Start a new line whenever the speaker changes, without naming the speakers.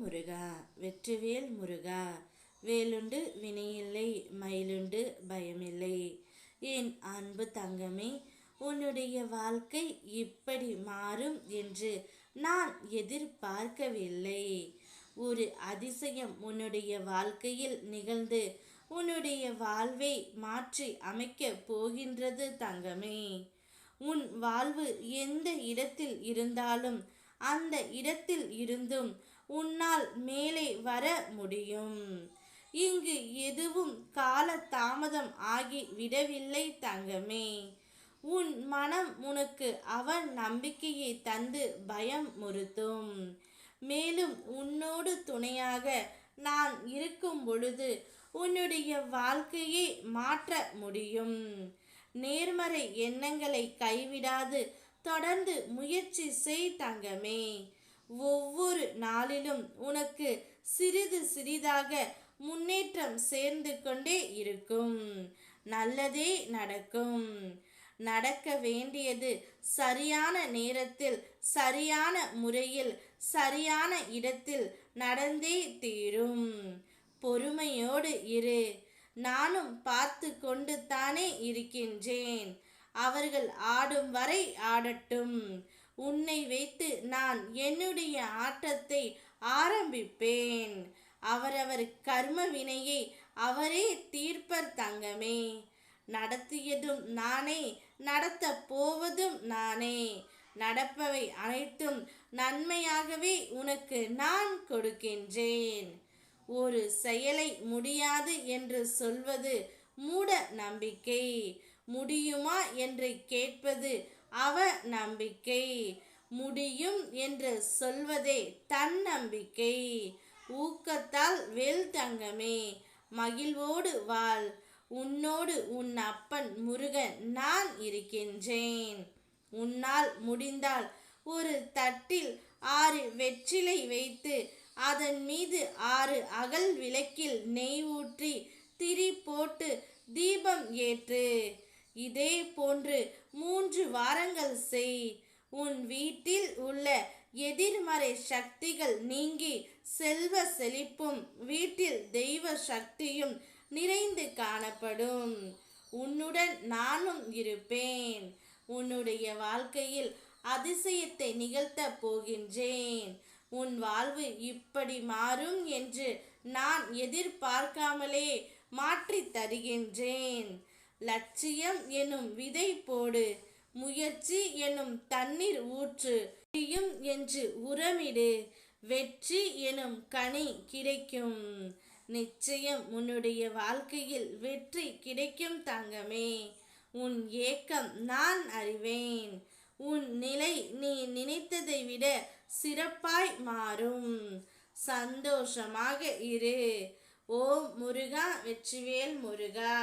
முருகா வெற்றிவேல் முருகா. வேலுண்டு வினையில்லை, மயிலுண்டு பயமில்லை. என் அன்பு தங்கமே, உன்னுடைய வாழ்க்கை இப்படி மாறும் என்று நான் எதிர்பார்க்கவில்லை. ஒரு அதிசயம் உன்னுடைய வாழ்க்கையில் நிகழ்ந்து உன்னுடைய வாழ்வை மாற்றி அமைக்க போகின்றது தங்கமே. உன் வாழ்வு எந்த இடத்தில் இருந்தாலும் அந்த இடத்தில் இருந்தும் உன்னால் மேலே வர முடியும். இங்கு எதுவும் கால தாமதம் ஆகி விடவில்லை தங்கமே. உன் மனம் உனக்கு அவன் நம்பிக்கையை தந்து பயம் முறுத்தும். மேலும் உன்னோடு துணையாக நான் இருக்கும் பொழுது உன்னுடைய வாழ்க்கையை மாற்ற முடியும். நேர்மறை எண்ணங்களை கைவிடாது தொடர்ந்து முயற்சி செய் தங்கமே. ஒவ்வொரு நாளிலும் உனக்கு சிறிது சிறிதாக முன்னேற்றம் சேர்ந்து கொண்டே இருக்கும். நல்லதே நடக்கும். நடக்க வேண்டியது சரியான நேரத்தில், சரியான முறையில், சரியான இடத்தில் நடந்தே தீரும். பொறுமையோடு இரு. நானும் பார்த்து கொண்டு தானே இருக்கின்றேன். அவர்கள் ஆடும் வரை ஆடட்டும். உன்னை வைத்து நான் என்னுடைய ஆட்டத்தை ஆரம்பிப்பேன். அவரவர் கர்ம வினையை அவரே தீர்ப்பர் தங்கமே. நடத்தியதும் நானே, நடத்த போவதும் நானே. நடப்பவை அனைத்தும் நன்மையாகவே உனக்கு நான் கொடுக்கின்றேன். ஒரு செயலை முடியாது என்று சொல்வது மூட நம்பிக்கை. முடியுமா என்று கேட்பது அவ நம்பிக்கை. முடியும் என்று சொல்வதே தன்னம்பிக்கை. ஊக்கத்தால் வெல் தங்கமே. மகிழ்வோடு வாழ். உன்னோடு உன் அப்பன் முருகன் நான் இருக்கின்றேன். உன்னால் முடிந்தால் ஒரு தட்டில் 6 வெற்றிலை வைத்து அதன் மீது 6 அகல் விளக்கில் நெய் ஊற்றி திரி போட்டு தீபம் ஏற்று. இதே போன்று 3 வாரங்கள் செய். உன் வீட்டில் உள்ள எதிர்மறை சக்திகள் நீங்கி செல்வ செழிப்பும் வீட்டில் தெய்வ சக்தியும் நிறைந்து காணப்படும். உன்னுடன் நானும் இருப்பேன். உன்னுடைய வாழ்க்கையில் அதிசயத்தை நிகழ்த்த போகின்றேன். உன் வாழ்வு இப்படி மாறும் என்று நான் எதிர்பார்க்காமலே மாற்றி தருகின்றேன். லட்சியம் எனும் விதை போடு. முயற்சி எனும் தண்ணீர் ஊற்று. முடியும் என்று உரமிடு. வெற்றி எனும் கனி கிடைக்கும். நிச்சயம் உன்னுடைய வாழ்க்கையில் வெற்றி கிடைக்கும் தங்கமே. உன் ஏக்கம் நான் அறிவேன். உன் நிலை நீ நினைத்ததை விட சிறப்பாய் மாறும். சந்தோஷமாக இரு. ஓம் முருகா வெற்றிவேல் முருகா.